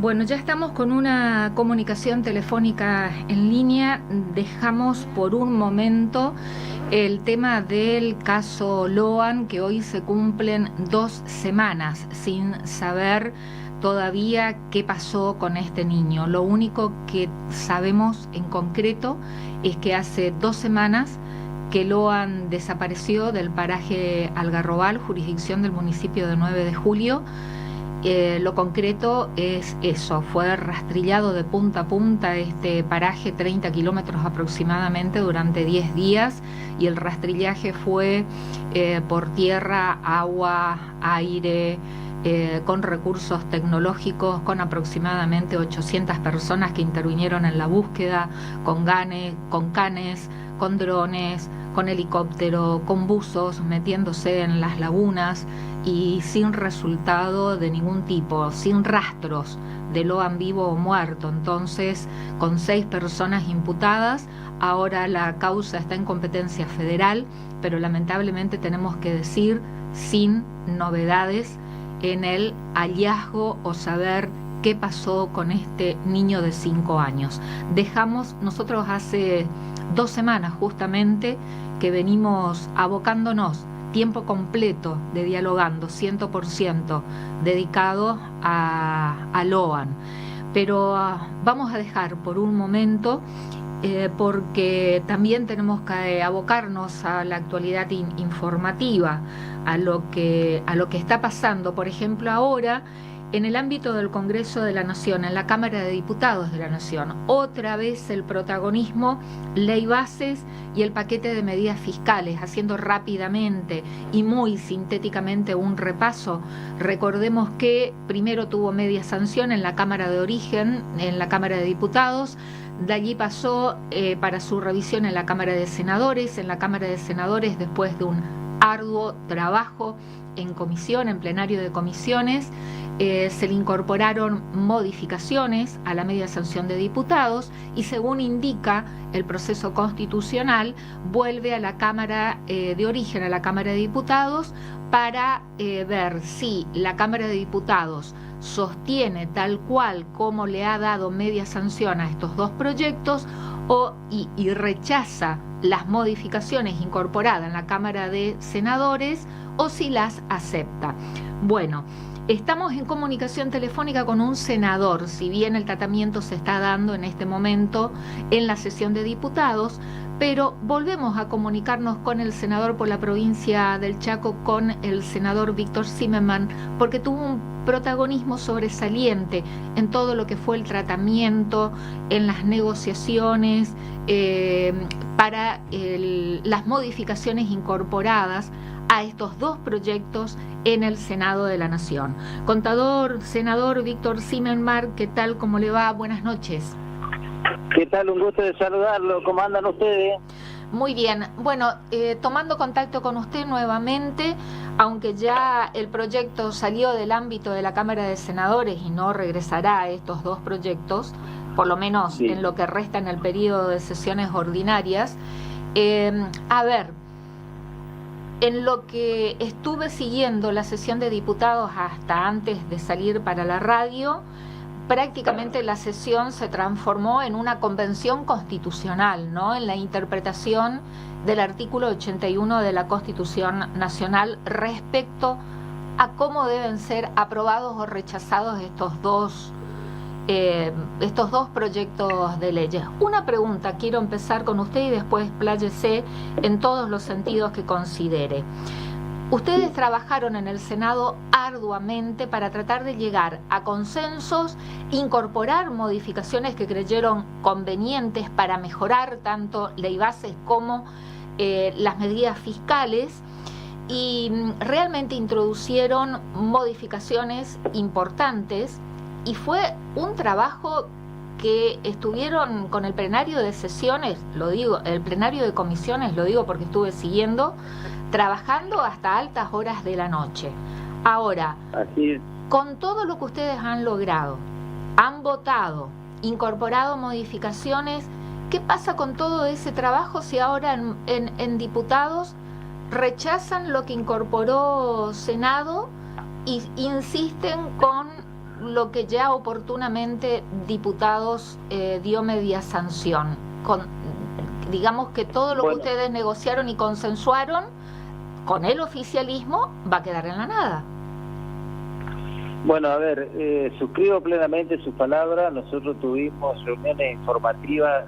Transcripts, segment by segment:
Bueno, ya estamos con una comunicación telefónica en línea. Dejamos por un momento el tema del caso Loan, que hoy se cumplen 2 semanas sin saber todavía qué pasó con este niño. Lo único que sabemos en concreto es que hace 2 semanas que Loan desapareció del paraje Algarrobal, jurisdicción del municipio de 9 de Julio. Lo concreto es eso, fue rastrillado de punta a punta este paraje, 30 kilómetros aproximadamente, durante 10 días, y el rastrillaje fue por tierra, agua, aire, con recursos tecnológicos, con aproximadamente 800 personas que intervinieron en la búsqueda, con canes, con drones, con helicóptero, con buzos, metiéndose en las lagunas y sin resultado de ningún tipo, sin rastros de Loan vivo o muerto. Entonces, con 6 personas imputadas, ahora la causa está en competencia federal, pero lamentablemente tenemos que decir sin novedades en el hallazgo o saber qué pasó con este niño de 5 años. Nosotros hace 2 semanas justamente que venimos abocándonos tiempo completo de Dialogando, 100% dedicado a Loan. Pero vamos a dejar por un momento, porque también tenemos que abocarnos a la actualidad informativa, a lo que está pasando, por ejemplo, ahora en el ámbito del Congreso de la Nación, en la Cámara de Diputados de la Nación. Otra vez el protagonismo, ley bases y el paquete de medidas fiscales. Haciendo rápidamente y muy sintéticamente un repaso, recordemos que primero tuvo media sanción en la Cámara de Origen, en la Cámara de Diputados. De allí pasó para su revisión en la Cámara de Senadores. En la Cámara de Senadores, después de un arduo trabajo en comisión, en plenario de comisiones, se le incorporaron modificaciones a la media sanción de diputados y, según indica el proceso constitucional, vuelve a la Cámara de Origen, a la Cámara de Diputados, para ver si la Cámara de Diputados sostiene tal cual como le ha dado media sanción a estos 2 proyectos y rechaza las modificaciones incorporadas en la Cámara de Senadores, o si las acepta. Bueno, estamos en comunicación telefónica con un senador, si bien el tratamiento se está dando en este momento en la sesión de diputados, pero volvemos a comunicarnos con el senador por la provincia del Chaco, con el senador Víctor Zimmerman, porque tuvo un protagonismo sobresaliente en todo lo que fue el tratamiento, en las negociaciones para las modificaciones incorporadas a estos 2 proyectos en el Senado de la Nación. Senador Víctor Zimmerman, ¿qué tal? ¿Cómo le va? Buenas noches. ¿Qué tal? Un gusto de saludarlo. ¿Cómo andan ustedes? Muy bien. Bueno, tomando contacto con usted nuevamente, aunque ya el proyecto salió del ámbito de la Cámara de Senadores y no regresará a estos 2 proyectos, por lo menos sí, en lo que resta en el periodo de sesiones ordinarias. A ver, en lo que estuve siguiendo la sesión de diputados hasta antes de salir para la radio, prácticamente la sesión se transformó en una convención constitucional, ¿no? En la interpretación del artículo 81 de la Constitución Nacional respecto a cómo deben ser aprobados o rechazados estos dos proyectos de leyes. Una pregunta, quiero empezar con usted y después pláyese en todos los sentidos que considere. Ustedes trabajaron en el Senado arduamente para tratar de llegar a consensos, incorporar modificaciones que creyeron convenientes para mejorar tanto ley bases como las medidas fiscales, y realmente introducieron modificaciones importantes, y fue un trabajo que estuvieron con el plenario de sesiones, lo digo, el plenario de comisiones, lo digo porque estuve siguiendo, trabajando hasta altas horas de la noche. Ahora, con todo lo que ustedes han logrado, han votado, incorporado modificaciones, ¿qué pasa con todo ese trabajo si ahora en diputados rechazan lo que incorporó Senado y insisten con lo que ya oportunamente Diputados dio media sanción. Digamos que todo lo que ustedes negociaron y consensuaron con el oficialismo va a quedar en la nada. Bueno, a ver, suscribo plenamente sus palabras. Nosotros tuvimos reuniones informativas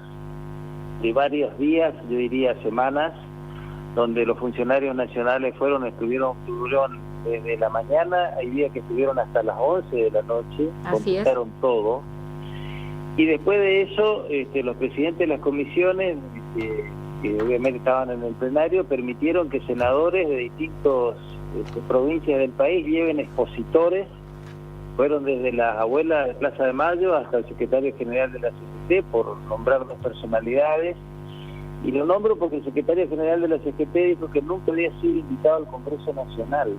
de varios días, yo diría semanas, donde los funcionarios nacionales estuvieron desde la mañana, hay días que estuvieron hasta las 11 de la noche, comentaron todo. Y después de eso, los presidentes de las comisiones, que obviamente estaban en el plenario, permitieron que senadores de distintas provincias del país lleven expositores. Fueron desde las abuelas de Plaza de Mayo hasta el secretario general de la CGT, por nombrar dos personalidades. Y lo nombro porque el secretario general de la CGT dijo que nunca había sido invitado al Congreso Nacional.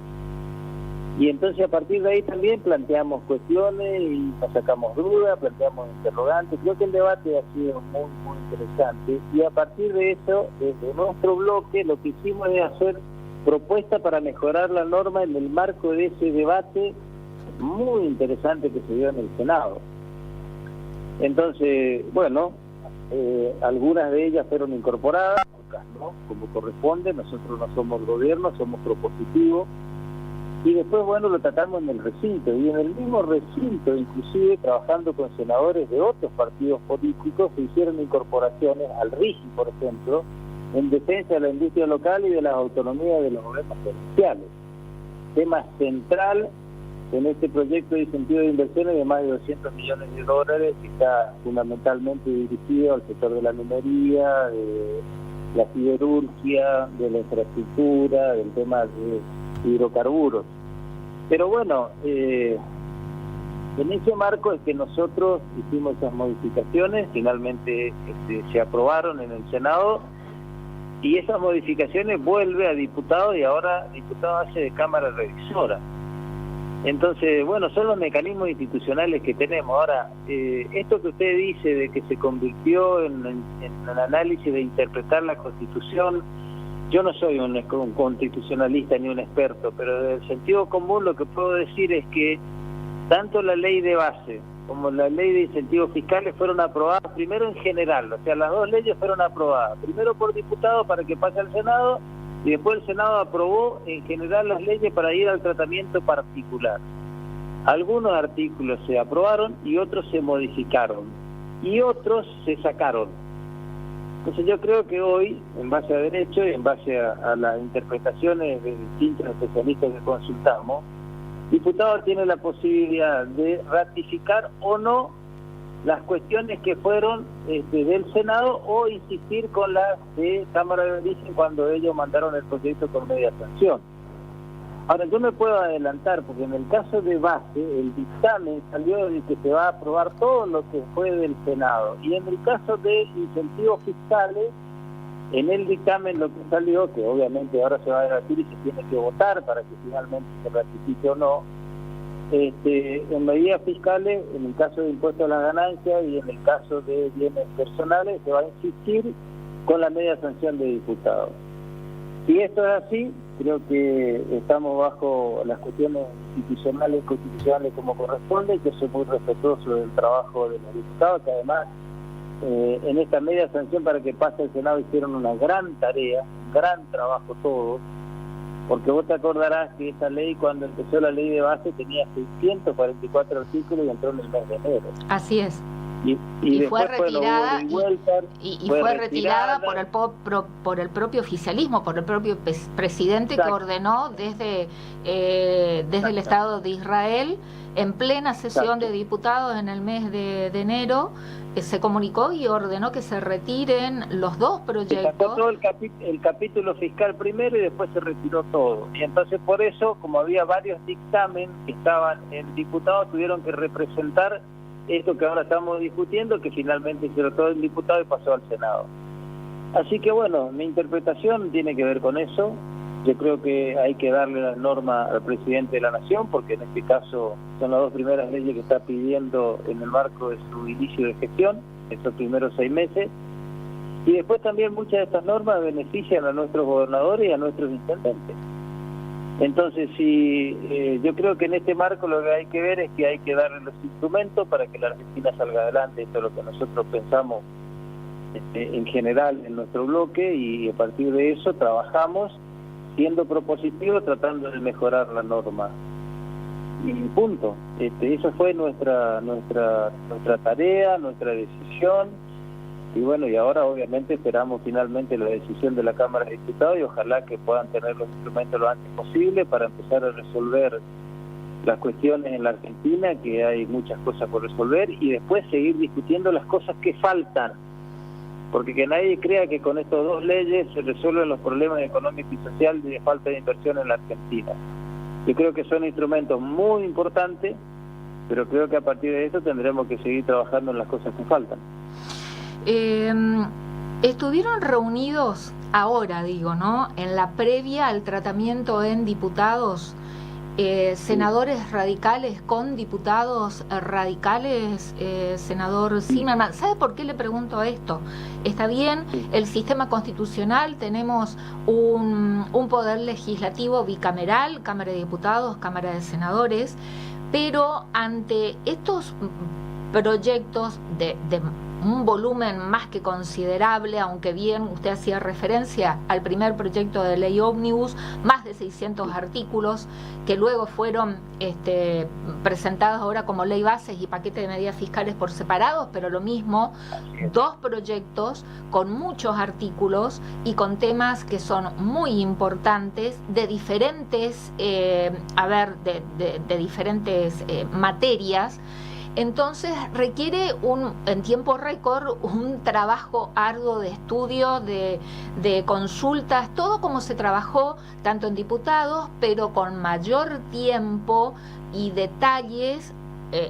Y entonces a partir de ahí también planteamos cuestiones y nos sacamos dudas, planteamos interrogantes. Creo que el debate ha sido muy, muy interesante. Y a partir de eso, desde nuestro bloque, lo que hicimos es hacer propuestas para mejorar la norma en el marco de ese debate muy interesante que se dio en el Senado. Entonces, bueno, algunas de ellas fueron incorporadas, otras no, como corresponde. Nosotros no somos gobierno, somos propositivos. Y después, bueno, lo tratamos en el recinto. Y en el mismo recinto, inclusive, trabajando con senadores de otros partidos políticos, se hicieron incorporaciones al RIGI, por ejemplo, en defensa de la industria local y de las autonomías de los gobiernos provinciales. Tema central en este proyecto de incentivo de inversiones de más de 200 millones de dólares, que está fundamentalmente dirigido al sector de la minería, de la siderurgia, de la infraestructura, del tema de hidrocarburos. Pero bueno, en ese marco es que nosotros hicimos esas modificaciones, finalmente se aprobaron en el Senado, y esas modificaciones vuelve a diputados, y ahora diputado hace de Cámara Revisora. Entonces, bueno, son los mecanismos institucionales que tenemos. Ahora, esto que usted dice de que se convirtió en el análisis de interpretar la Constitución, yo no soy un constitucionalista ni un experto, pero del sentido común lo que puedo decir es que tanto la ley de base como la ley de incentivos fiscales fueron aprobadas primero en general, o sea, las dos leyes fueron aprobadas, primero por diputados para que pase al Senado, y después el Senado aprobó en general las leyes para ir al tratamiento particular. Algunos artículos se aprobaron y otros se modificaron, y otros se sacaron. Entonces yo creo que hoy, en base a derecho y en base a las interpretaciones de distintos especialistas que consultamos, diputado tiene la posibilidad de ratificar o no las cuestiones que fueron del Senado, o insistir con las de Cámara de Origen cuando ellos mandaron el proyecto con media sanción. Ahora, yo me puedo adelantar, porque en el caso de base, el dictamen salió de que se va a aprobar todo lo que fue del Senado, y en el caso de incentivos fiscales, en el dictamen lo que salió, que obviamente ahora se va a debatir y se tiene que votar para que finalmente se ratifique o no, en medidas fiscales, en el caso de impuestos a las ganancias y en el caso de bienes personales, se va a insistir con la media sanción de diputados. Si esto es así, creo que estamos bajo las cuestiones institucionales y constitucionales como corresponde. Yo soy muy respetuoso del trabajo de los diputados, que además en esta media sanción para que pase el Senado hicieron una gran tarea, un gran trabajo todos, porque vos te acordarás que esta ley, cuando empezó la ley de base, tenía 644 artículos y entró en el mes de enero. Así es. Y fue retirada fue retirada por el propio oficialismo, por el propio presidente. Exacto. Que ordenó desde el Estado de Israel, en plena sesión. Exacto. De diputados en el mes de enero, se comunicó y ordenó que se retiren los dos proyectos. Se sacó todo el capítulo fiscal primero y después se retiró todo. Y entonces por eso, como había varios dictámenes que estaban en diputados, tuvieron que representar esto que ahora estamos discutiendo, que finalmente se trató del diputado y pasó al Senado. Así que bueno, mi interpretación tiene que ver con eso. Yo creo que hay que darle la norma al presidente de la Nación, porque en este caso son las dos primeras leyes que está pidiendo en el marco de su inicio de gestión, estos primeros 6 meses. Y después también muchas de estas normas benefician a nuestros gobernadores y a nuestros intendentes. Entonces, yo creo que en este marco lo que hay que ver es que hay que darle los instrumentos para que la Argentina salga adelante. Esto es lo que nosotros pensamos en general en nuestro bloque, y a partir de eso trabajamos siendo propositivos, tratando de mejorar la norma. Y punto. Esa fue nuestra tarea, nuestra decisión. Y bueno, y ahora obviamente esperamos finalmente la decisión de la Cámara de Diputados, y ojalá que puedan tener los instrumentos lo antes posible para empezar a resolver las cuestiones en la Argentina, que hay muchas cosas por resolver, y después seguir discutiendo las cosas que faltan. Porque que nadie crea que con estas dos leyes se resuelven los problemas económicos y sociales y de falta de inversión en la Argentina. Yo creo que son instrumentos muy importantes, pero creo que a partir de eso tendremos que seguir trabajando en las cosas que faltan. Estuvieron reunidos ahora, digo, ¿no?, en la previa al tratamiento en diputados, senadores radicales con diputados radicales, senador Zimmerman. ¿Sabe por qué le pregunto esto? Está bien, el sistema constitucional, tenemos un poder legislativo bicameral, Cámara de Diputados, Cámara de Senadores, pero ante estos proyectos de un volumen más que considerable, aunque bien usted hacía referencia al primer proyecto de ley ómnibus, más de 600 artículos que luego fueron presentados ahora como ley bases y paquete de medidas fiscales por separados, pero lo mismo, dos proyectos con muchos artículos y con temas que son muy importantes, de diferentes, de diferentes materias. Entonces requiere en tiempo récord un trabajo arduo de estudio, de consultas, todo como se trabajó tanto en diputados, pero con mayor tiempo y detalles,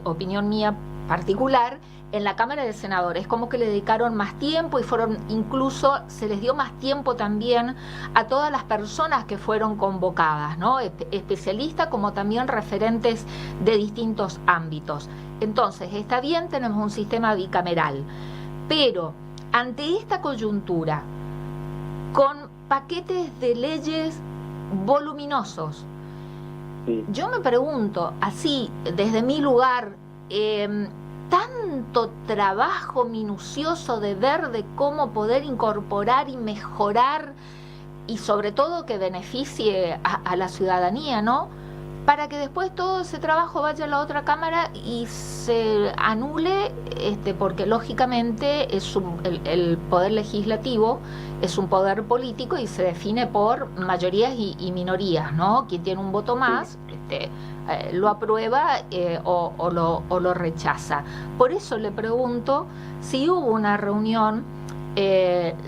opinión mía particular, en la Cámara de Senadores. Como que le dedicaron más tiempo y incluso se les dio más tiempo también a todas las personas que fueron convocadas, ¿no?, especialistas como también referentes de distintos ámbitos. Entonces, está bien, tenemos un sistema bicameral, pero ante esta coyuntura, con paquetes de leyes voluminosos, yo me pregunto, así, desde mi lugar, tanto trabajo minucioso de ver de cómo poder incorporar y mejorar, y sobre todo que beneficie a la ciudadanía, ¿no?, para que después todo ese trabajo vaya a la otra Cámara y se anule, porque lógicamente el poder legislativo es un poder político y se define por mayorías y minorías, ¿no? Quien tiene un voto más lo aprueba o lo rechaza. Por eso le pregunto si hubo una reunión.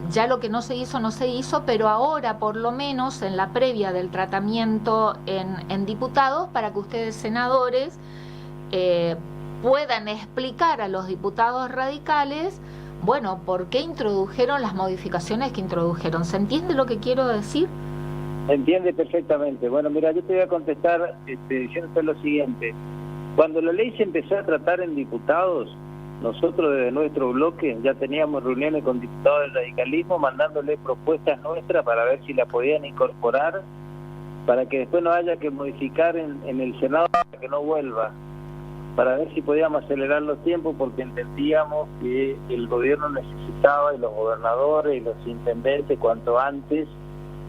Ya lo que no se hizo, pero ahora por lo menos en la previa del tratamiento en diputados, para que ustedes senadores puedan explicar a los diputados radicales, bueno, por qué introdujeron las modificaciones que introdujeron. ¿Se entiende lo que quiero decir? Se entiende perfectamente. Bueno, mira, yo te voy a contestar diciéndote lo siguiente. Cuando la ley se empezó a tratar en diputados, nosotros desde nuestro bloque ya teníamos reuniones con diputados del radicalismo mandándole propuestas nuestras para ver si la podían incorporar, para que después no haya que modificar en el Senado para que no vuelva, para ver si podíamos acelerar los tiempos, porque entendíamos que el gobierno necesitaba, y los gobernadores y los intendentes, cuanto antes,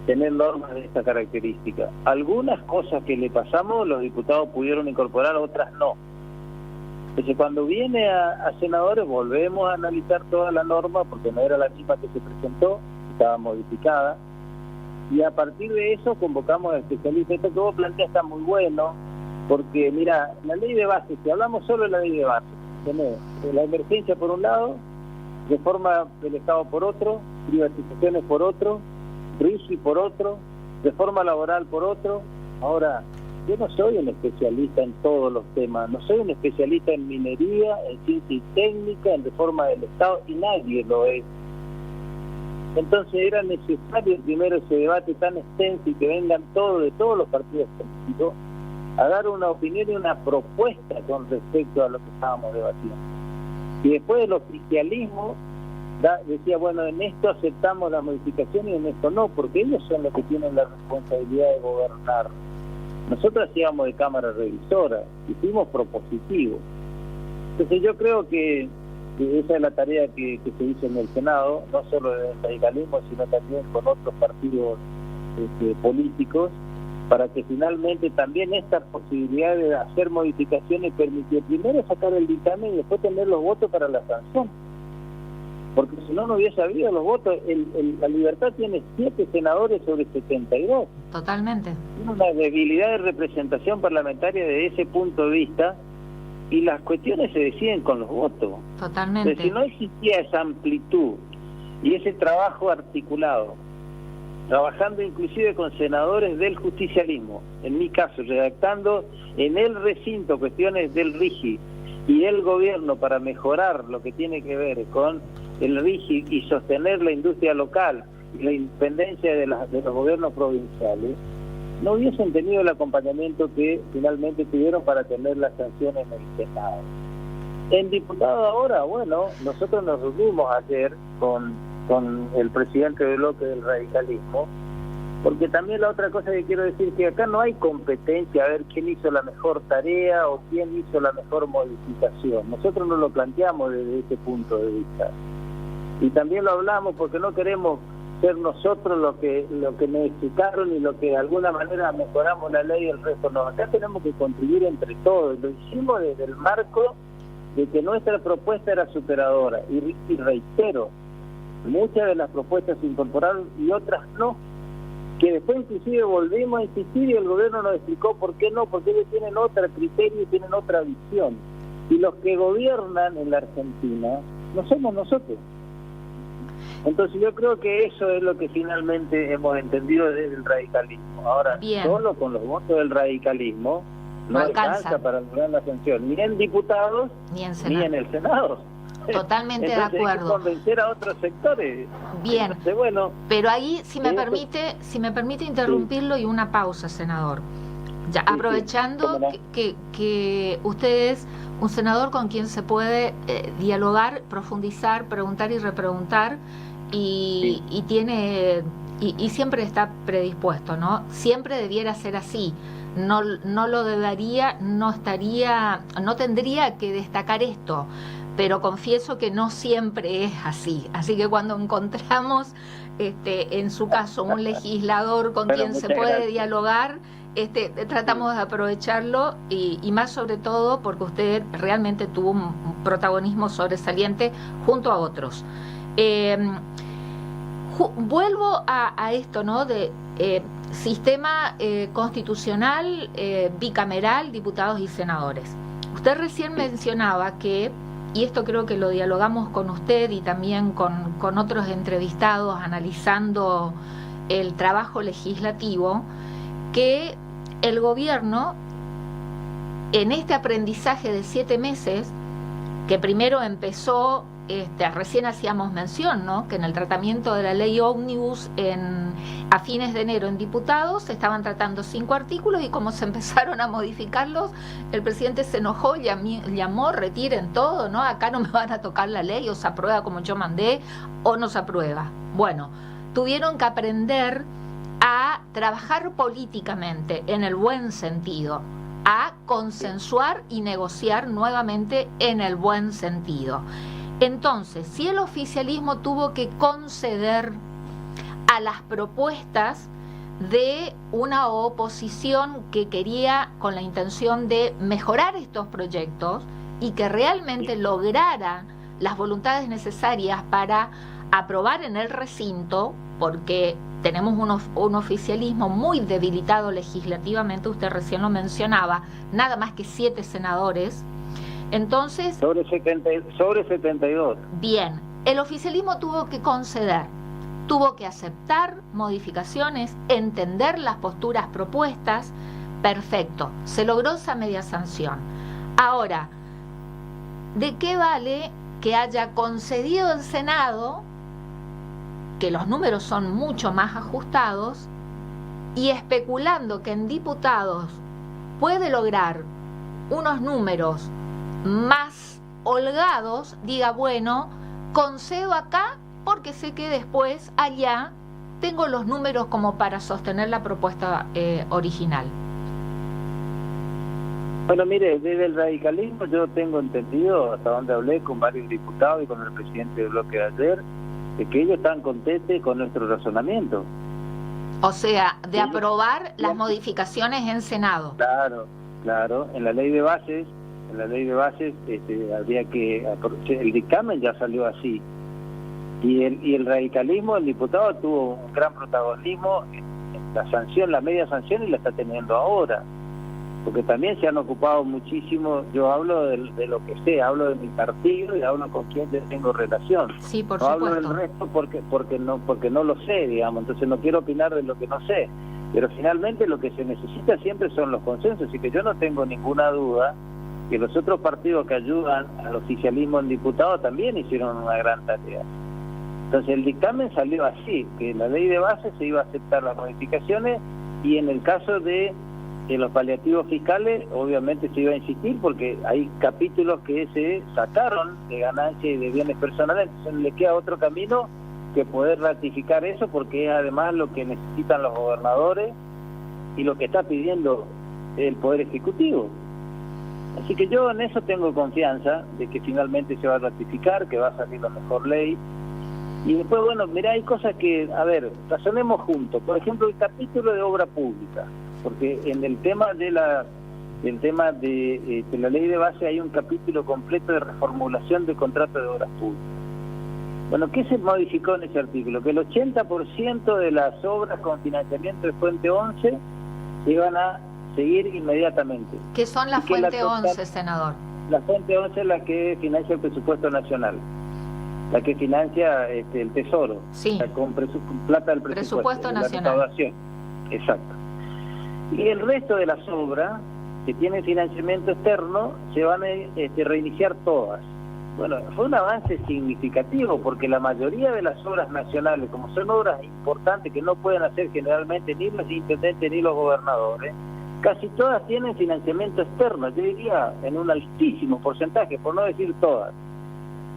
tener normas de esta característica. Algunas cosas que le pasamos los diputados pudieron incorporar, otras no. Entonces, cuando viene a senadores, volvemos a analizar toda la norma, porque no era la misma que se presentó, estaba modificada, y a partir de eso convocamos a especialistas. Esto que vos planteas está muy bueno, porque mira, la ley de base, si hablamos solo de la ley de base, tenés la emergencia por un lado, reforma del Estado por otro, privatizaciones por otro, RIGI por otro, reforma laboral por otro. Ahora, yo no soy un especialista en todos los temas, no soy un especialista en minería, en ciencia y técnica, en reforma del Estado, y nadie lo es. Entonces era necesario primero ese debate tan extenso y que vengan todos, de todos los partidos políticos, a dar una opinión y una propuesta con respecto a lo que estábamos debatiendo. Y después el oficialismo decía, bueno, en esto aceptamos la modificación y en esto no, porque ellos son los que tienen la responsabilidad de gobernar. Nosotros hacíamos de cámara revisora y fuimos propositivos. Entonces yo creo que esa es la tarea que se hizo en el Senado, no solo del radicalismo, sino también con otros partidos políticos, para que finalmente también esta posibilidad de hacer modificaciones permitió primero sacar el dictamen y después tener los votos para la sanción. Porque si no hubiese habido los votos. La Libertad tiene 7 senadores sobre 72. Totalmente. Tiene una debilidad de representación parlamentaria desde ese punto de vista, y las cuestiones se deciden con los votos. Totalmente. Pero si no existía esa amplitud y ese trabajo articulado, trabajando inclusive con senadores del justicialismo, en mi caso, redactando en el recinto cuestiones del RIGI y del gobierno para mejorar lo que tiene que ver con el RIGI y sostener la industria local y la independencia de los gobiernos provinciales, no hubiesen tenido el acompañamiento que finalmente tuvieron para tener las sanciones en el Senado. En diputado ahora, bueno, nosotros nos reunimos ayer con el presidente del bloque del radicalismo, porque también la otra cosa que quiero decir que acá no hay competencia a ver quién hizo la mejor tarea o quién hizo la mejor modificación. Nosotros no lo planteamos desde ese punto de vista. Y también lo hablamos porque no queremos ser nosotros lo que necesitaron y lo que de alguna manera mejoramos la ley y el resto no. Acá tenemos que contribuir entre todos. Lo hicimos desde el marco de que nuestra propuesta era superadora. Y reitero, muchas de las propuestas se incorporaron y otras no. Que después inclusive volvimos a insistir y el gobierno nos explicó por qué no, porque ellos tienen otro criterio y tienen otra visión. Y los que gobiernan en la Argentina no somos nosotros. Entonces yo creo que eso es lo que finalmente hemos entendido desde el radicalismo. Ahora, bien, solo con los votos del radicalismo no alcanza para lograr la sanción, ni en diputados, ni en el Senado. Totalmente de Entonces, acuerdo. hay que convencer a otros sectores. Bien. Entonces, bueno, pero ahí, si me permite interrumpirlo, y una pausa, senador. Ya, sí, aprovechando que usted es un senador con quien se puede dialogar, profundizar, preguntar y repreguntar, y tiene y siempre está predispuesto, ¿no? Siempre debiera ser así. No lo debería, no tendría que destacar esto, pero confieso que no siempre es así. Así que cuando encontramos, en su caso, un legislador con quien se puede dialogar, tratamos de aprovecharlo, y más sobre todo porque usted realmente tuvo un protagonismo sobresaliente junto a otros. Vuelvo a esto, ¿no? De sistema constitucional, bicameral, diputados y senadores. Usted recién mencionaba que, y esto creo que lo dialogamos con usted y también con otros entrevistados analizando el trabajo legislativo, que el gobierno, en este aprendizaje de 7 meses, que primero empezó, recién hacíamos mención, ¿no?, que en el tratamiento de la ley ómnibus a fines de enero en diputados se estaban tratando 5 artículos, y como se empezaron a modificarlos, el presidente se enojó, llamó, retiren todo, ¿no? Acá no me van a tocar la ley, o se aprueba como yo mandé, o no se aprueba. Bueno, tuvieron que aprender a trabajar políticamente en el buen sentido, a consensuar y negociar nuevamente en el buen sentido. Entonces, si el oficialismo tuvo que conceder a las propuestas de una oposición que quería, con la intención de mejorar estos proyectos y que realmente lograra las voluntades necesarias para aprobar en el recinto, porque tenemos un oficialismo muy debilitado legislativamente, usted recién lo mencionaba, nada más que 7 senadores. Entonces, sobre 72. Bien, el oficialismo tuvo que conceder, tuvo que aceptar modificaciones, entender las posturas propuestas. Perfecto, se logró esa media sanción. Ahora, ¿de qué vale que haya concedido el Senado, que los números son mucho más ajustados, y especulando que en diputados puede lograr unos números más holgados, diga, bueno, concedo acá porque sé que después allá tengo los números como para sostener la propuesta original? Bueno, mire, desde el radicalismo yo tengo entendido, hasta donde hablé con varios diputados y con el presidente del bloque de ayer, de que ellos están contentos con nuestro razonamiento. O sea, de aprobar las modificaciones en Senado. Claro, en la ley de bases, habría que, el dictamen ya salió así, y el radicalismo, el diputado tuvo un gran protagonismo en la sanción, la media sanción, y la está teniendo ahora, porque también se han ocupado muchísimo. Yo hablo de lo que sé, hablo de mi partido y hablo con quien tengo relación. Sí, por no supuesto. Hablo del resto porque no lo sé, digamos, entonces no quiero opinar de lo que no sé, pero finalmente lo que se necesita siempre son los consensos, así que yo no tengo ninguna duda que los otros partidos que ayudan al oficialismo en diputados también hicieron una gran tarea. Entonces el dictamen salió así, que en la ley de base se iba a aceptar las modificaciones, y en el caso de los paliativos fiscales obviamente se iba a insistir porque hay capítulos que se sacaron de ganancias y de bienes personales, entonces le queda otro camino que poder ratificar eso, porque es además lo que necesitan los gobernadores y lo que está pidiendo el Poder Ejecutivo. Así que yo en eso tengo confianza de que finalmente se va a ratificar, que va a salir la mejor ley. Y después, bueno, mirá, hay cosas que, a ver, razonemos juntos. Por ejemplo, el capítulo de obra pública, porque en el tema de la ley de base hay un capítulo completo de reformulación de contrato de obras públicas. Bueno, ¿qué se modificó en ese artículo? Que el 80% de las obras con financiamiento de Fuente 11 se iban a seguir inmediatamente. ¿Qué son las Fuente 11, senador? La Fuente 11 es la que financia el presupuesto nacional, la que financia el Tesoro, sí, con plata del presupuesto nacional. La recaudación. Exacto. Y el resto de las obras que tienen financiamiento externo se van a reiniciar todas. Bueno, fue un avance significativo, porque la mayoría de las obras nacionales, como son obras importantes que no pueden hacer generalmente ni los intendentes ni los gobernadores, casi todas tienen financiamiento externo, yo diría en un altísimo porcentaje, por no decir todas.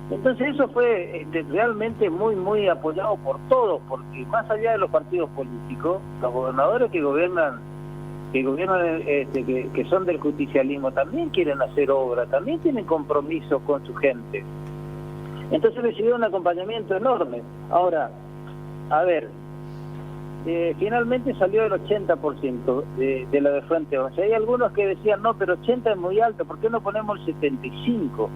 Entonces eso fue realmente muy apoyado por todos, porque más allá de los partidos políticos, los gobernadores que son del justicialismo también quieren hacer obra, también tienen compromiso con su gente. Entonces recibió un acompañamiento enorme. Ahora, a ver, finalmente salió el 80% de la de Fuente 11. Hay algunos que decían, no, pero 80 es muy alto, ¿por qué no ponemos el 75?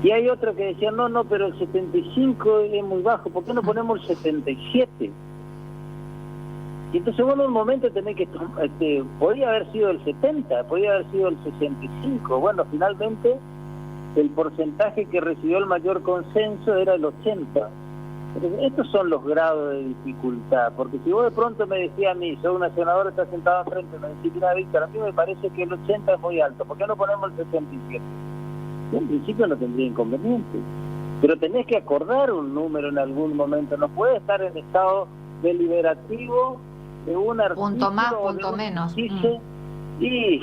Y hay otros que decían, no, pero el 75 es muy bajo, ¿por qué no ponemos el 77? Y entonces, bueno, en un momento tenés que, podría haber sido el 70, podría haber sido el 65. Bueno, finalmente el porcentaje que recibió el mayor consenso era el 80. Entonces, estos son los grados de dificultad, porque si vos de pronto me decías a mí, soy una senadora, está sentada enfrente, me decís, mira, Víctor, a mí me parece que el 80 es muy alto, ¿por qué no ponemos el 77? Yo en principio no tendría inconveniente, pero tenés que acordar un número en algún momento, no puede estar en estado deliberativo de un artículo punto más, punto menos. Y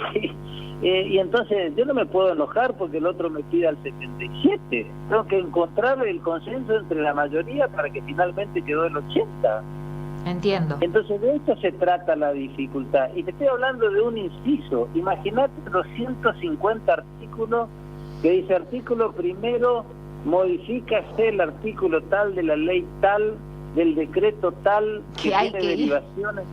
entonces yo no me puedo enojar porque el otro me pida el 77. Tengo que encontrar el consenso entre la mayoría para que finalmente quedó el 80. Entiendo. Entonces de esto se trata la dificultad. Y te estoy hablando de un inciso. Imagínate 250 artículos que dice: artículo primero, modifícase el artículo tal de la ley tal, del decreto tal, que tiene derivaciones.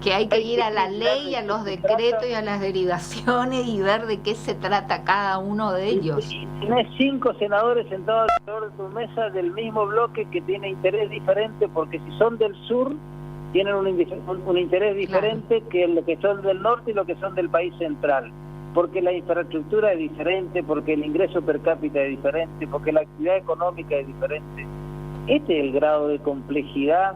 Que hay que ir a la ley, a los decretos y a las derivaciones y ver de qué se trata cada uno de ellos. Y tienes 5 senadores sentados alrededor de tu mesa del mismo bloque que tiene interés diferente, porque si son del sur tienen un interés diferente, claro, que los que son del norte y los que son del país central, porque la infraestructura es diferente, porque el ingreso per cápita es diferente, porque la actividad económica es diferente. Este es el grado de complejidad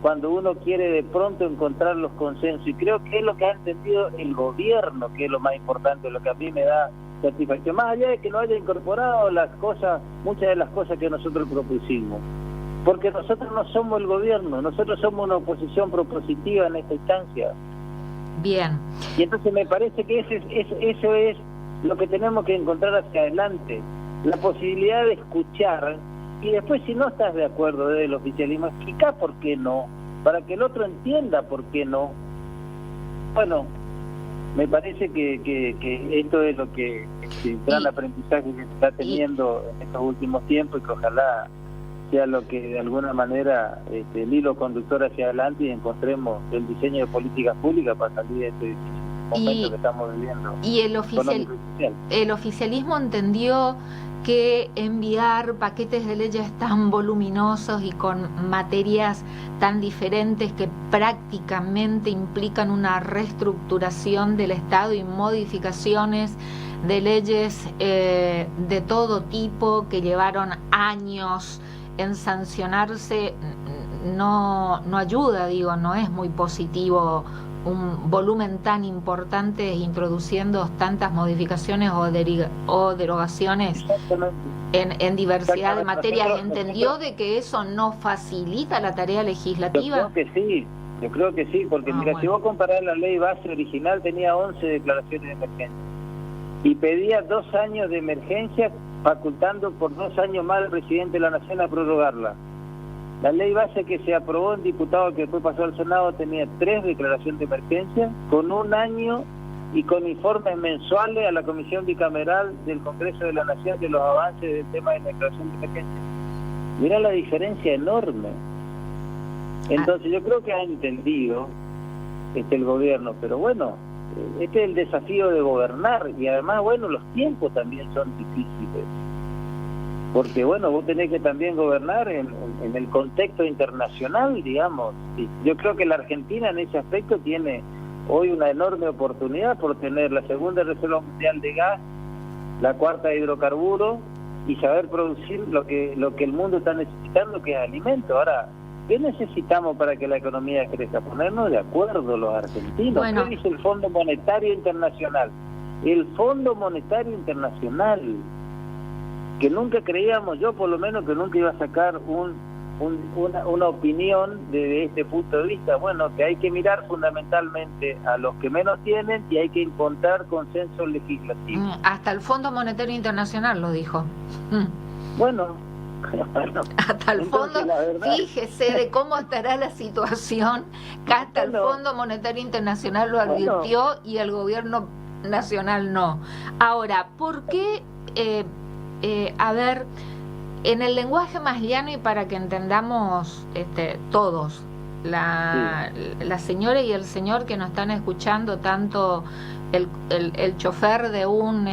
cuando uno quiere de pronto encontrar los consensos, y creo que es lo que ha entendido el gobierno, que es lo más importante, lo que a mí me da satisfacción, más allá de que no haya incorporado las cosas, muchas de las cosas que nosotros propusimos, porque nosotros no somos el gobierno, nosotros somos una oposición propositiva en esta instancia. Bien. Y entonces me parece que eso es lo que tenemos que encontrar hacia adelante, la posibilidad de escuchar. Y después, si no estás de acuerdo del oficialismo, explica por qué no, para que el otro entienda por qué no. Bueno, Me parece que esto es lo que el gran aprendizaje que se está teniendo en estos últimos tiempos, y que ojalá sea lo que de alguna manera el hilo conductor hacia adelante, y encontremos el diseño de políticas públicas para salir de este momento que estamos viviendo. Y el oficialismo entendió que enviar paquetes de leyes tan voluminosos y con materias tan diferentes que prácticamente implican una reestructuración del Estado y modificaciones de leyes de todo tipo que llevaron años en sancionarse, no ayuda, digo, no es muy positivo un volumen tan importante introduciendo tantas modificaciones o derogaciones en diversidad de materias. ¿Entendió de que eso no facilita la tarea legislativa? Yo creo que sí, porque mira, bueno, si vos comparás la ley base original, tenía 11 declaraciones de emergencia y pedía 2 años de emergencia, facultando por 2 años más al presidente de la Nación a prorrogarla. La ley base que se aprobó en diputado, que después pasó al Senado, tenía 3 declaraciones de emergencia, con 1 año y con informes mensuales a la Comisión Bicameral del Congreso de la Nación de los avances del tema de declaración de emergencia. Mira la diferencia enorme. Entonces yo creo que ha entendido el gobierno, pero bueno, este es el desafío de gobernar, y además, bueno, los tiempos también son difíciles. Porque, bueno, vos tenés que también gobernar en el contexto internacional, digamos. Y yo creo que la Argentina en ese aspecto tiene hoy una enorme oportunidad por tener la segunda reserva mundial de gas, la 4ª de hidrocarburos, y saber producir lo que el mundo está necesitando, que es alimento. Ahora, ¿qué necesitamos para que la economía crezca? Ponernos de acuerdo los argentinos. Bueno. ¿Qué dice el Fondo Monetario Internacional? El Fondo Monetario Internacional, que nunca creíamos, yo por lo menos, que nunca iba a sacar una opinión de este punto de vista. Bueno, que hay que mirar fundamentalmente a los que menos tienen y hay que encontrar consenso legislativo. Hasta el Fondo Monetario Internacional lo dijo. Bueno, hasta el fondo, fíjese de cómo estará la situación, que hasta el Fondo Monetario Internacional lo advirtió y el gobierno nacional no. Ahora, ¿por qué? A ver, en el lenguaje más llano y para que entendamos todos, la señora y el señor que nos están escuchando, tanto el chofer de un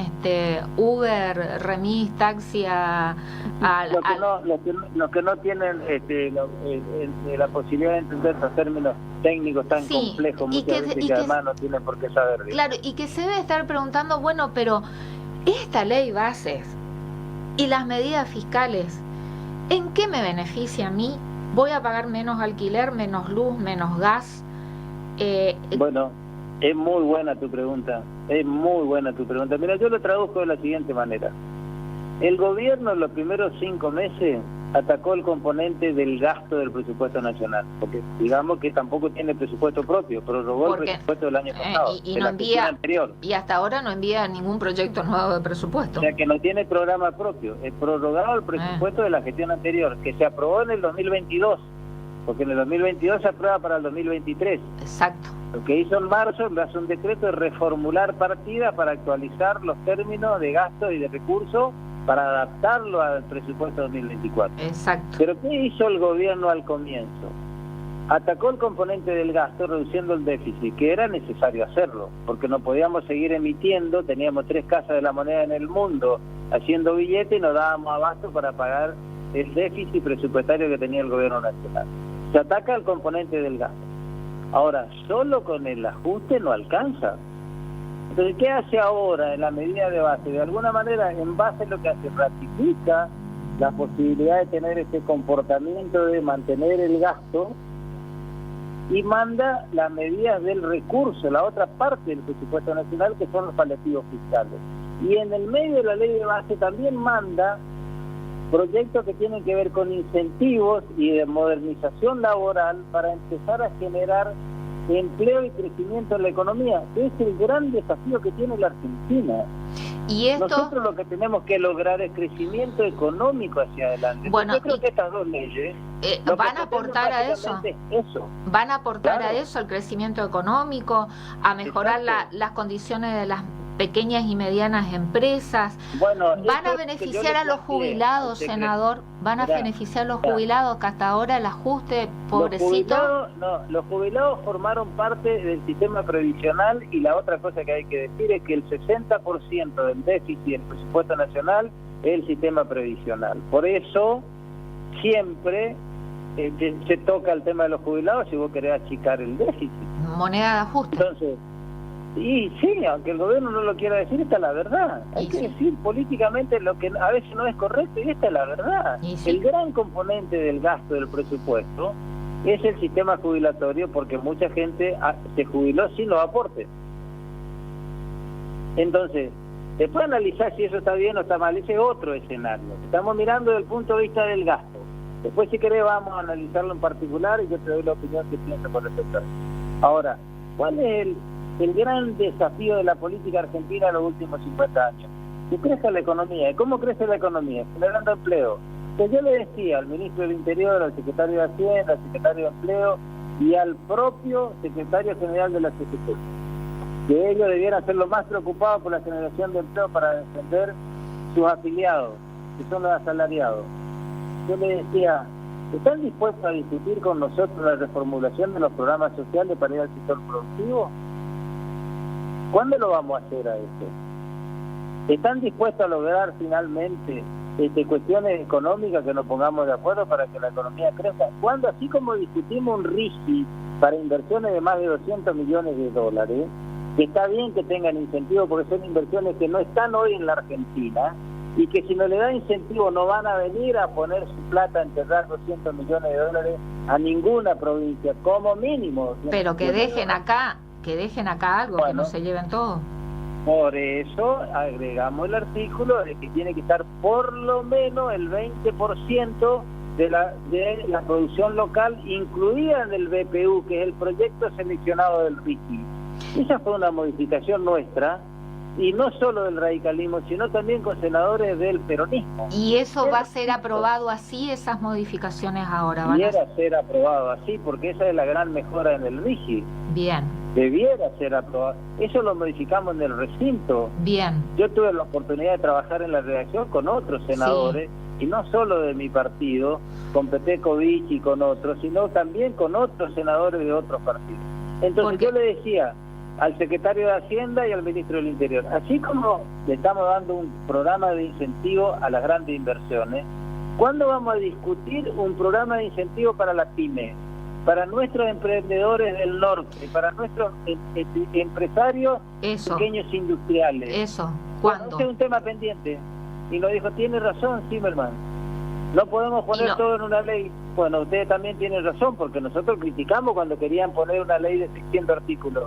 Uber, remis, taxi, los que no tienen la posibilidad de entender esos términos técnicos tan complejos, muchas veces que además no tienen por qué saber. Claro, y que se debe estar preguntando, bueno, pero esta ley bases y las medidas fiscales, ¿en qué me beneficia a mí? ¿Voy a pagar menos alquiler, menos luz, menos gas? Bueno, es muy buena tu pregunta. Mira, yo lo traduzco de la siguiente manera. El gobierno en los primeros 5 meses atacó el componente del gasto del presupuesto nacional, porque digamos que tampoco tiene presupuesto propio, prorrogó el presupuesto del año pasado, y no envía, anterior. Y hasta ahora no envía ningún proyecto nuevo de presupuesto. O sea que no tiene programa propio, es prorrogado el presupuesto de la gestión anterior, que se aprobó en el 2022, porque en el 2022 se aprueba para el 2023. Exacto. Lo que hizo en marzo, en base a un decreto, es reformular partidas para actualizar los términos de gasto y de recursos para adaptarlo al presupuesto 2024. Exacto. Pero ¿qué hizo el gobierno al comienzo? Atacó el componente del gasto reduciendo el déficit, que era necesario hacerlo, porque no podíamos seguir emitiendo, teníamos 3 casas de la moneda en el mundo haciendo billetes y no dábamos abasto para pagar el déficit presupuestario que tenía el gobierno nacional. Se ataca el componente del gasto. Ahora, solo con el ajuste no alcanza. Entonces, ¿qué hace ahora en la medida de base? De alguna manera, en base a lo que hace, ratifica la posibilidad de tener este comportamiento de mantener el gasto y manda las medidas del recurso, la otra parte del presupuesto nacional, que son los paliativos fiscales. Y en el medio de la ley de base también manda proyectos que tienen que ver con incentivos y de modernización laboral para empezar a generar empleo y crecimiento en la economía, que es el gran desafío que tiene la Argentina. Y esto, nosotros lo que tenemos que lograr es crecimiento económico hacia adelante. Bueno, yo creo que estas dos leyes van a aportar a eso. Van a aportar a eso, al crecimiento económico, a mejorar las condiciones de las pequeñas y medianas empresas. Bueno, van a beneficiar a los jubilados, senador. Van a beneficiar a los jubilados, que hasta ahora el ajuste pobrecito. Los jubilados formaron parte del sistema previsional, y la otra cosa que hay que decir es que el 60% del déficit del presupuesto nacional es el sistema previsional. Por eso siempre se toca el tema de los jubilados si vos querés achicar el déficit. Moneda de ajuste. Entonces, y sí, aunque el gobierno no lo quiera decir, esta es la verdad. Hay que decir políticamente lo que a veces no es correcto, y esta es la verdad. El gran componente del gasto del presupuesto es el sistema jubilatorio, porque mucha gente se jubiló sin los aportes. Entonces, se puede analizar si eso está bien o está mal. Ese es otro escenario. Estamos mirando desde el punto de vista del gasto. Después, si querés, vamos a analizarlo en particular y yo te doy la opinión que pienso con respecto a eso. Ahora, ¿cuál es el gran desafío de la política argentina en los últimos 50 años? Que crezca la economía. ¿Y cómo crece la economía? Generando empleo. Que yo le decía al ministro del Interior, al secretario de Hacienda, al secretario de Empleo y al propio secretario general de la CGT, que ellos debieran ser los más preocupados por la generación de empleo para defender sus afiliados, que son los asalariados. Yo le decía, ¿están dispuestos a discutir con nosotros la reformulación de los programas sociales para ir al sector productivo? ¿Cuándo lo vamos a hacer a eso? ¿Están dispuestos a lograr finalmente cuestiones económicas que nos pongamos de acuerdo para que la economía crezca? ¿Cuándo, así como discutimos un RIGI para inversiones de más de 200 millones de dólares, que está bien que tengan incentivos porque son inversiones que no están hoy en la Argentina, y que si no le da incentivo no van a venir a poner su plata a enterrar 200 millones de dólares a ninguna provincia, como mínimo? Pero que dejen acá algo, bueno, que no se lleven todo. Por eso agregamos el artículo de que tiene que estar por lo menos el 20% de la producción local incluida en el BPU, que es el proyecto seleccionado del RIGI. Esa fue una modificación nuestra, y no solo del radicalismo, sino también con senadores del peronismo. ¿Y eso va a ser aprobado así, esas modificaciones ahora? Debiera ser aprobado así, porque esa es la gran mejora en el RIGI. Bien. Debiera ser aprobado. Eso lo modificamos en el recinto. Bien. Yo tuve la oportunidad de trabajar en la redacción con otros senadores, sí, y no solo de mi partido, con Petekovic y con otros, sino también con otros senadores de otros partidos. Entonces yo le decía al secretario de Hacienda y al ministro del Interior, así como le estamos dando un programa de incentivo a las grandes inversiones, ¿cuándo vamos a discutir un programa de incentivo para la pyme, para nuestros emprendedores del norte, para nuestros empresarios pequeños industriales? Eso, ¿cuándo? Bueno, ese es un tema pendiente. Y nos dijo, tiene razón Zimmerman, no podemos poner todo en una ley. Bueno, ustedes también tienen razón, porque nosotros criticamos cuando querían poner una ley de 600 artículos.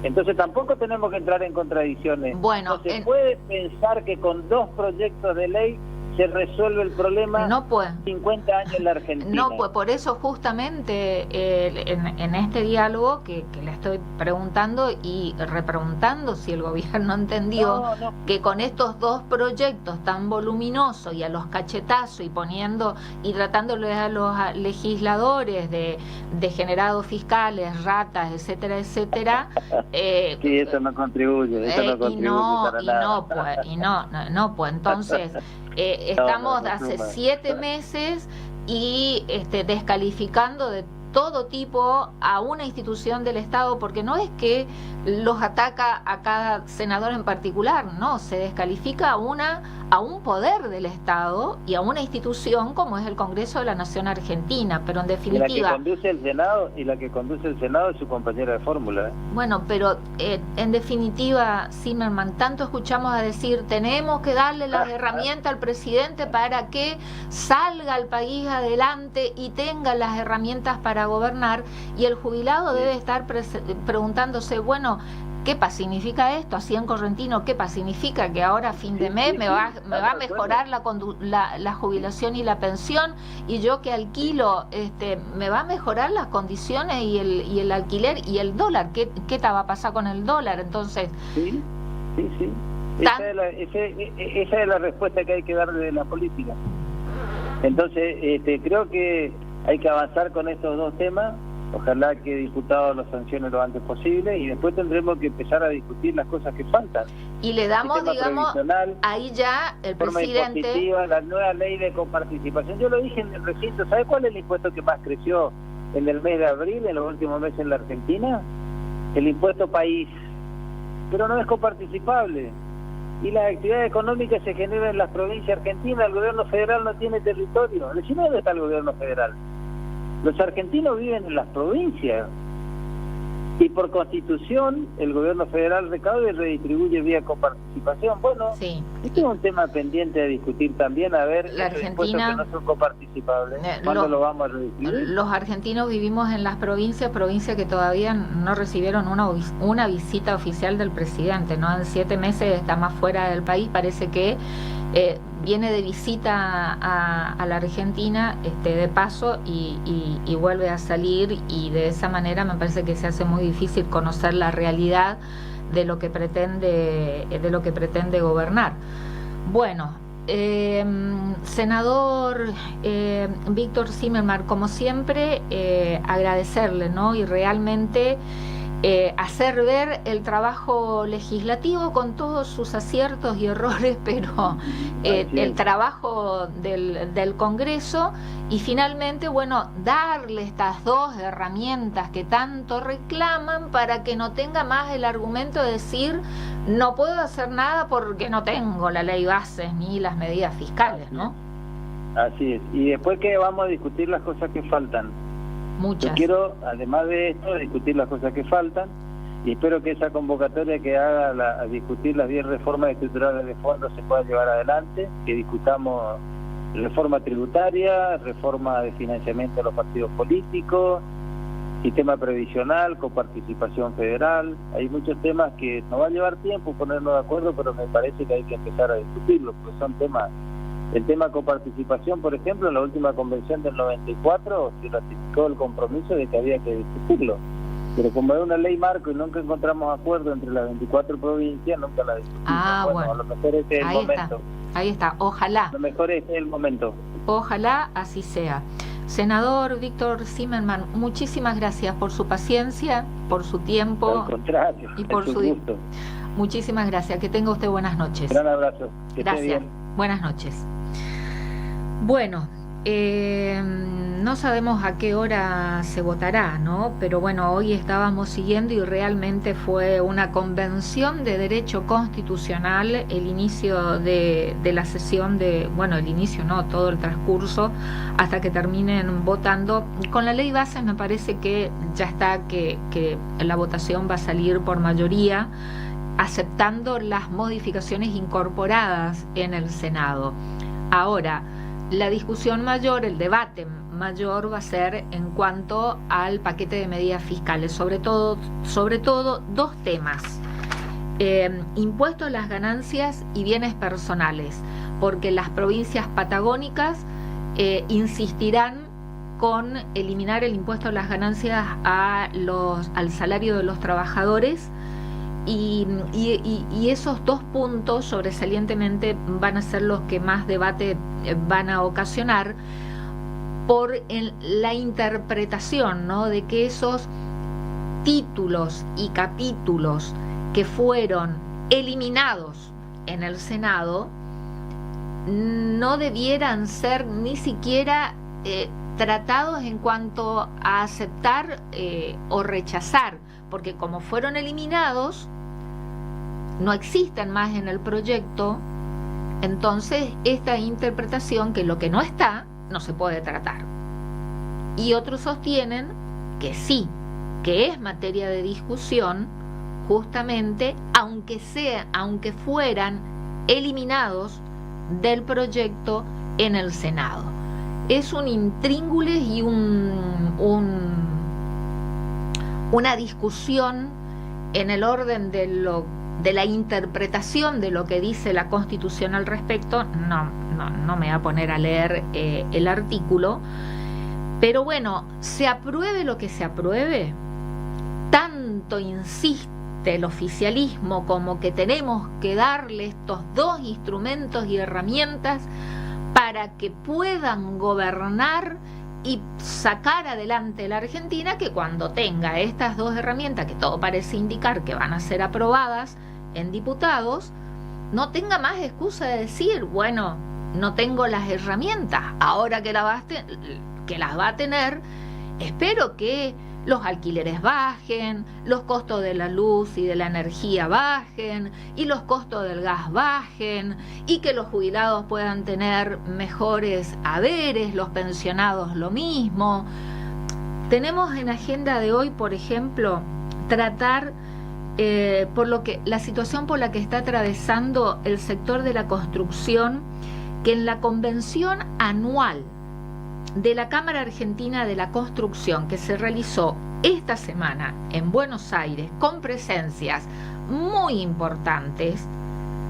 Entonces tampoco tenemos que entrar en contradicciones. Bueno, no se puede pensar que con 2 proyectos de ley se resuelve el problema. No puede. 50 años en la Argentina. No, pues por eso justamente en este diálogo que le estoy preguntando y repreguntando si el gobierno entendió que con estos 2 proyectos tan voluminosos y a los cachetazos y poniendo y tratándole a los legisladores de degenerados fiscales, ratas, etcétera, etcétera. Sí, eso no contribuye, para nada. Pues entonces estamos hace 7 meses y descalificando de todo tipo a una institución del Estado, porque no es que los ataca a cada senador en particular, no, se descalifica a un poder del Estado y a una institución como es el Congreso de la Nación Argentina, pero en definitiva... Y la que conduce el Senado es su compañera de fórmula. Bueno, pero en definitiva, Zimmerman, tanto escuchamos a decir, tenemos que darle las herramientas al presidente para que salga el país adelante y tenga las herramientas para gobernar, y el jubilado debe estar preguntándose, bueno, ¿Quepa significa esto? Así en correntino, ¿quepa significa que ahora a fin de mes me va a mejorar la jubilación y la pensión? Y yo que alquilo, me va a mejorar las condiciones y el alquiler y el dólar. ¿Qué va a pasar con el dólar? Entonces... Sí. Esa es la respuesta que hay que dar de la política. Entonces, creo que hay que avanzar con estos dos temas. Ojalá que diputados los sancionen lo antes posible y después tendremos que empezar a discutir las cosas que faltan. Y le damos, digamos, ahí ya el presidente... La nueva ley de coparticipación. Yo lo dije en el recinto. ¿Sabe cuál es el impuesto que más creció en el mes de abril, en los últimos meses en la Argentina? El impuesto país. Pero no es coparticipable. Y las actividades económicas se generan en las provincias argentinas. El gobierno federal no tiene territorio. ¿Dónde está el gobierno federal? Los argentinos viven en las provincias y por constitución el gobierno federal recauda y redistribuye vía coparticipación. Bueno, sí. Este es un tema pendiente a discutir también, a ver, la Argentina, que no son coparticipables, ¿cuándo lo vamos a redistribuir? Los argentinos vivimos en las provincias que todavía no recibieron una visita oficial del presidente, ¿no? En 7 meses está más fuera del país, parece que viene de visita a la Argentina de paso y vuelve a salir, y de esa manera me parece que se hace muy difícil conocer la realidad de lo que pretende gobernar. Bueno, senador Víctor Zimmermann, como siempre, agradecerle, ¿no? Y realmente hacer ver el trabajo legislativo con todos sus aciertos y errores, pero el trabajo del Congreso, y finalmente, bueno, darle estas dos herramientas que tanto reclaman para que no tenga más el argumento de decir no puedo hacer nada porque no tengo la ley bases ni las medidas fiscales, ¿no? Así es. Y después que vamos a discutir las cosas que faltan. Muchas. Yo quiero, además de esto, discutir las cosas que faltan, y espero que esa convocatoria que haga a discutir las 10 reformas estructurales de fondo se pueda llevar adelante, que discutamos reforma tributaria, reforma de financiamiento de los partidos políticos, sistema previsional, coparticipación federal. Hay muchos temas que nos va a llevar tiempo ponernos de acuerdo, pero me parece que hay que empezar a discutirlos, porque son temas... El tema coparticipación, por ejemplo, en la última convención del 94 se ratificó el compromiso de que había que discutirlo. Pero como es una ley marco y nunca encontramos acuerdo entre las 24 provincias, nunca la discutimos. Bueno, a lo mejor este es el momento. Ahí está, ojalá. A lo mejor este es el momento. Ojalá así sea. Senador Víctor Zimmermann, muchísimas gracias por su paciencia, por su tiempo. Al contrario, y por su gusto. Muchísimas gracias. Que tenga usted buenas noches. Gran abrazo. Que gracias. Esté bien. Buenas noches. Bueno, no sabemos a qué hora se votará, ¿no? Pero bueno, hoy estábamos siguiendo y realmente fue una convención de derecho constitucional el inicio de la sesión el inicio no, todo el transcurso hasta que terminen votando. Con la ley base me parece que ya está, que la votación va a salir por mayoría, aceptando las modificaciones incorporadas en el Senado. Ahora, la discusión mayor, el debate mayor va a ser en cuanto al paquete de medidas fiscales, sobre todo dos temas: impuestos a las ganancias y bienes personales, porque las provincias patagónicas insistirán con eliminar el impuesto a las ganancias al salario de los trabajadores. Y esos dos puntos sobresalientemente van a ser los que más debate van a ocasionar por la interpretación, ¿no?, de que esos títulos y capítulos que fueron eliminados en el Senado no debieran ser ni siquiera tratados en cuanto a aceptar o rechazar, porque como fueron eliminados, no existen más en el proyecto. Entonces esta interpretación, que lo que no está, no se puede tratar. Y otros sostienen que sí, que es materia de discusión, justamente, aunque fueran eliminados del proyecto en el Senado. Es un intríngulis y una discusión en el orden de la interpretación de lo que dice la Constitución al respecto, no me voy a poner a leer el artículo, pero bueno, se apruebe lo que se apruebe, tanto insiste el oficialismo como que tenemos que darle estos dos instrumentos y herramientas para que puedan gobernar y sacar adelante la Argentina, que cuando tenga estas dos herramientas, que todo parece indicar que van a ser aprobadas en diputados, no tenga más excusa de decir, bueno, no tengo las herramientas, ahora que las va a tener, espero que los alquileres bajen, los costos de la luz y de la energía bajen, y los costos del gas bajen, y que los jubilados puedan tener mejores haberes, los pensionados lo mismo. Tenemos en agenda de hoy, por ejemplo, tratar la situación por la que está atravesando el sector de la construcción, que en la convención anual de la Cámara Argentina de la Construcción, que se realizó esta semana en Buenos Aires, con presencias muy importantes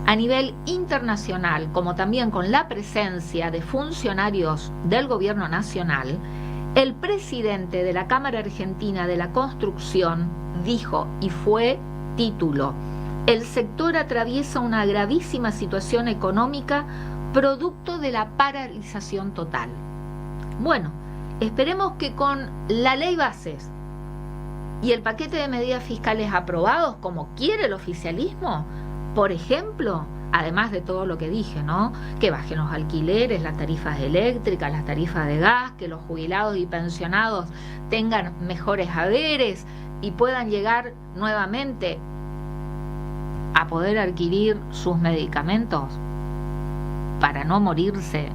a nivel internacional, como también con la presencia de funcionarios del gobierno nacional, el presidente de la Cámara Argentina de la Construcción dijo, y fue título: el sector atraviesa una gravísima situación económica producto de la paralización total. Bueno, esperemos que con la ley bases y el paquete de medidas fiscales aprobados, como quiere el oficialismo, por ejemplo, además de todo lo que dije, ¿no? Que bajen los alquileres, las tarifas eléctricas, las tarifas de gas, que los jubilados y pensionados tengan mejores haberes y puedan llegar nuevamente a poder adquirir sus medicamentos para no morirse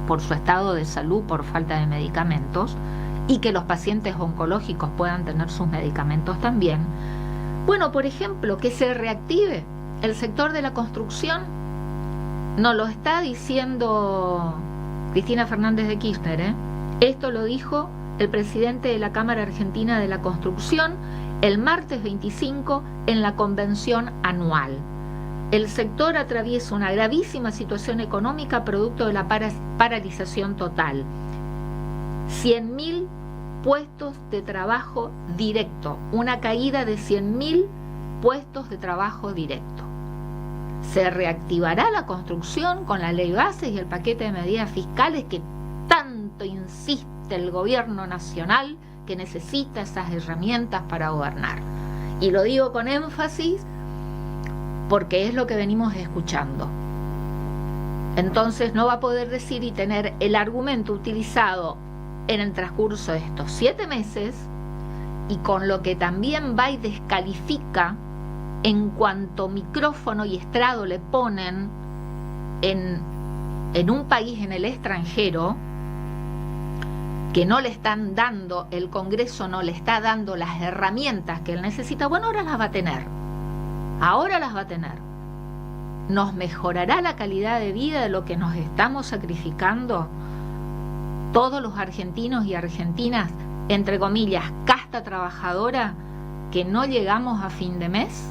por su estado de salud por falta de medicamentos, y que los pacientes oncológicos puedan tener sus medicamentos también. Bueno, por ejemplo, que se reactive el sector de la construcción. Nos lo está diciendo Cristina Fernández de Kirchner, ¿eh? Esto lo dijo el presidente de la Cámara Argentina de la Construcción el martes 25 en la convención anual. El sector atraviesa una gravísima situación económica producto de la paralización total. 100.000 puestos de trabajo directo, una caída de 100.000 puestos de trabajo directo. Se reactivará la construcción con la ley bases y el paquete de medidas fiscales que tanto insiste el gobierno nacional, que necesita esas herramientas para gobernar. Y lo digo con énfasis porque es lo que venimos escuchando. Entonces no va a poder decir y tener el argumento utilizado en el transcurso de estos 7 meses, y con lo que también va y descalifica en cuanto micrófono y estrado le ponen en un país en el extranjero, que no le están dando, el Congreso no le está dando las herramientas que él necesita. Bueno, ahora las va a tener. Ahora las va a tener. ¿Nos mejorará la calidad de vida de lo que nos estamos sacrificando todos los argentinos y argentinas, entre comillas, casta trabajadora, que no llegamos a fin de mes?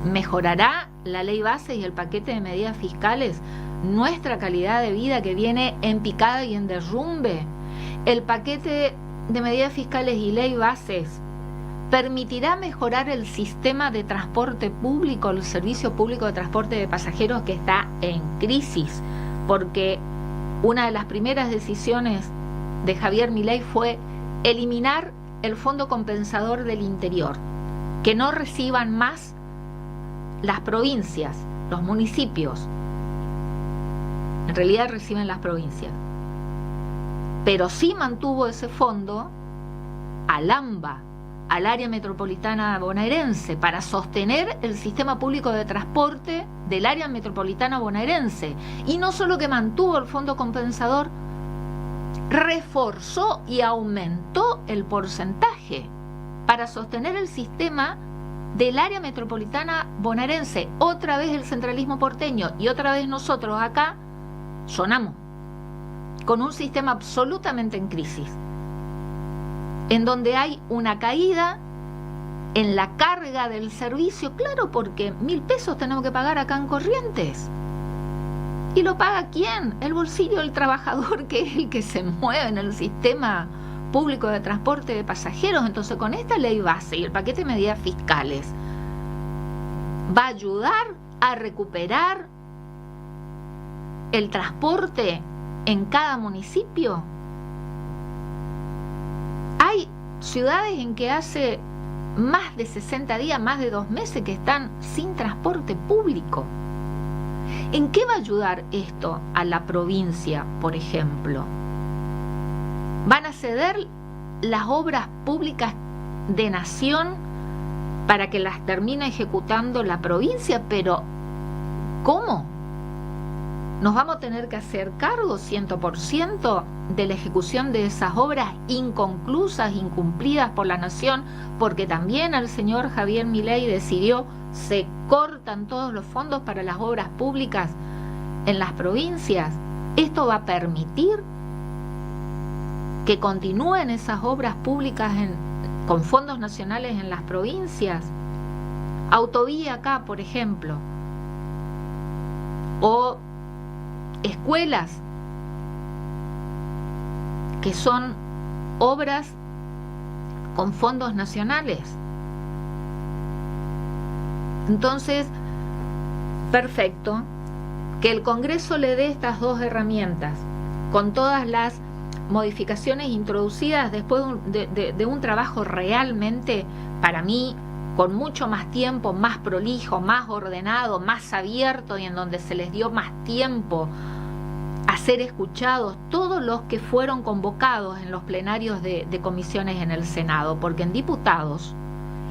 ¿Mejorará la ley base y el paquete de medidas fiscales nuestra calidad de vida, que viene en picada y en derrumbe? El paquete de medidas fiscales y ley bases permitirá mejorar el sistema de transporte público, el servicio público de transporte de pasajeros, que está en crisis, porque una de las primeras decisiones de Javier Milei fue eliminar el Fondo Compensador del Interior, que no reciban más las provincias, los municipios. En realidad reciben las provincias, pero sí mantuvo ese fondo al AMBA, al área metropolitana bonaerense, para sostener el sistema público de transporte del área metropolitana bonaerense. Y no solo que mantuvo el fondo compensador, reforzó y aumentó el porcentaje para sostener el sistema del área metropolitana bonaerense. Otra vez el centralismo porteño, y otra vez nosotros acá sonamos con un sistema absolutamente en crisis, en donde hay una caída en la carga del servicio, claro, porque 1.000 pesos tenemos que pagar acá en Corrientes. ¿Y lo paga quién? El bolsillo del trabajador, que es el que se mueve en el sistema público de transporte de pasajeros. Entonces, con esta ley base y el paquete de medidas fiscales, va a ayudar a recuperar el transporte en cada municipio. Hay ciudades en que hace más de 60 días, más de 2 meses que están sin transporte público. ¿En qué va a ayudar esto a la provincia, por ejemplo? ¿Van a ceder las obras públicas de nación para que las termine ejecutando la provincia? Pero, ¿cómo? ¿Nos vamos a tener que hacer cargo 100% de la ejecución de esas obras inconclusas, incumplidas por la nación? Porque también el señor Javier Milei decidió, se cortan todos los fondos para las obras públicas en las provincias. ¿Esto va a permitir que continúen esas obras públicas con fondos nacionales en las provincias? Autovía acá, por ejemplo, o escuelas, que son obras con fondos nacionales. Entonces, perfecto, que el Congreso le dé estas dos herramientas, con todas las modificaciones introducidas después de un trabajo realmente, para mí, con mucho más tiempo, más prolijo, más ordenado, más abierto, y en donde se les dio más tiempo a ser escuchados todos los que fueron convocados en los plenarios de comisiones en el Senado, porque en diputados,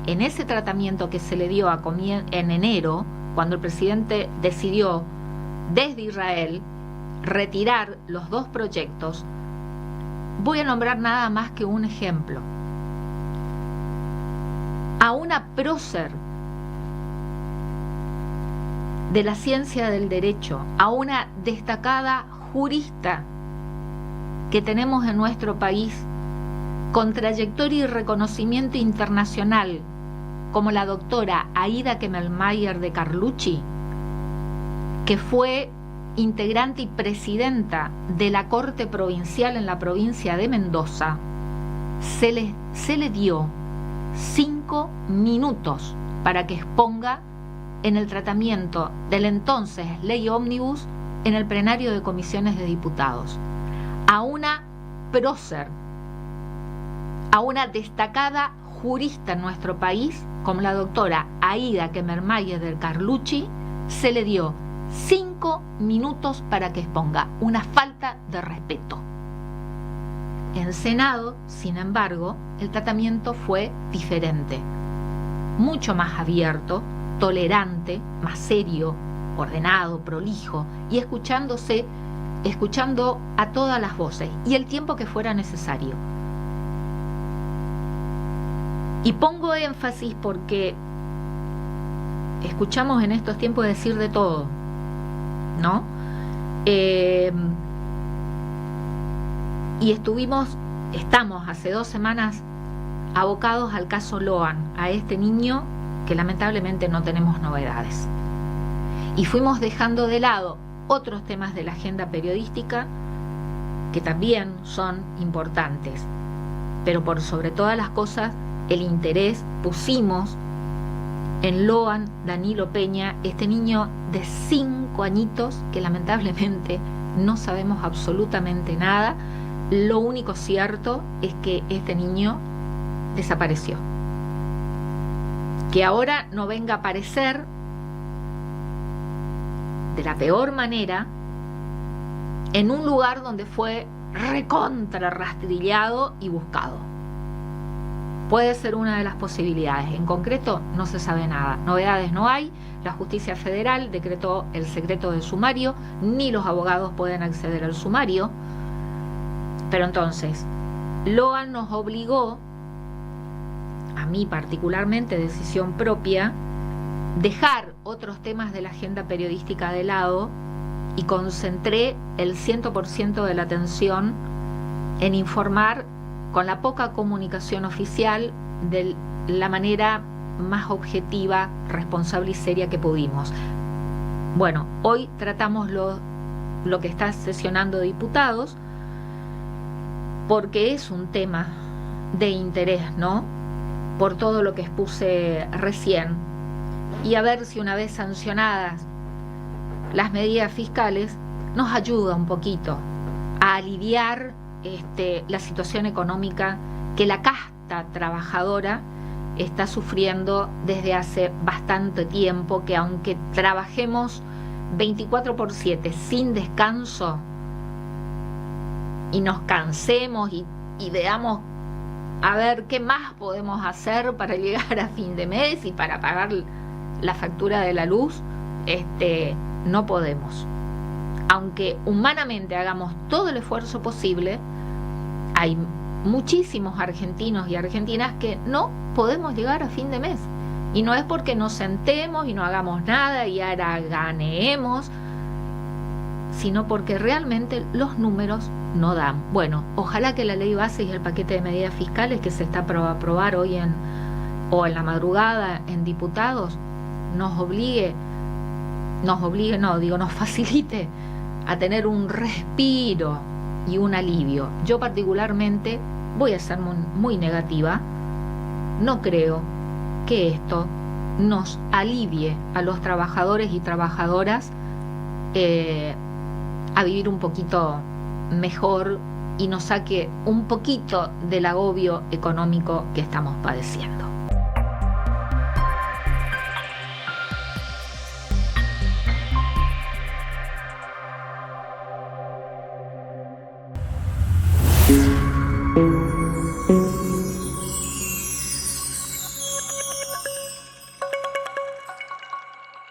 en ese tratamiento que se le dio en enero, cuando el presidente decidió desde Israel retirar los 2 proyectos, voy a nombrar nada más que un ejemplo. A una prócer de la ciencia del derecho, a una destacada jurista que tenemos en nuestro país, con trayectoria y reconocimiento internacional, como la doctora Aida Kemelmayer de Carlucci, que fue integrante y presidenta de la Corte Provincial en la provincia de Mendoza, se le dio 5 minutos para que exponga en el tratamiento de la entonces ley ómnibus en el plenario de comisiones de diputados. A una prócer, a una destacada jurista en nuestro país, como la doctora Aida Kemelmayer del Carlucci, se le dio 5 minutos para que exponga. Una falta de respeto. En Senado, sin embargo, el tratamiento fue diferente, mucho más abierto, tolerante, más serio, ordenado, prolijo, y escuchando a todas las voces y el tiempo que fuera necesario. Y pongo énfasis porque escuchamos en estos tiempos decir de todo, ¿no? Y estamos hace 2 semanas abocados al caso Loan, a este niño que lamentablemente no tenemos novedades. Y fuimos dejando de lado otros temas de la agenda periodística que también son importantes. Pero por sobre todas las cosas, el interés pusimos en Loan Danilo Peña, este niño de 5 añitos que lamentablemente no sabemos absolutamente nada. Lo único cierto es que este niño desapareció. Que ahora no venga a aparecer de la peor manera en un lugar donde fue recontra rastrillado y buscado. Puede ser una de las posibilidades. En concreto no se sabe nada. Novedades no hay. La Justicia Federal decretó el secreto del sumario. Ni los abogados pueden acceder al sumario. Pero entonces, Loan nos obligó, a mí particularmente, decisión propia, dejar otros temas de la agenda periodística de lado y concentré el 100% de la atención en informar con la poca comunicación oficial de la manera más objetiva, responsable y seria que pudimos. Bueno, hoy tratamos lo que está sesionando diputados, porque es un tema de interés, ¿no? Por todo lo que expuse recién. Y a ver si una vez sancionadas las medidas fiscales, nos ayuda un poquito a aliviar la situación económica que la casta trabajadora está sufriendo desde hace bastante tiempo, que aunque trabajemos 24/7 sin descanso y nos cansemos y veamos a ver qué más podemos hacer para llegar a fin de mes y para pagar la factura de la luz, no podemos. Aunque humanamente hagamos todo el esfuerzo posible, hay muchísimos argentinos y argentinas que no podemos llegar a fin de mes. Y no es porque nos sentemos y no hagamos nada y ahora ganeemos, sino porque realmente los números no dan. Bueno, ojalá que la ley base y el paquete de medidas fiscales que se está por aprobar hoy en la madrugada en diputados nos facilite a tener un respiro y un alivio. Yo particularmente voy a ser muy negativa. No creo que esto nos alivie a los trabajadores y trabajadoras a vivir un poquito mejor y nos saque un poquito del agobio económico que estamos padeciendo.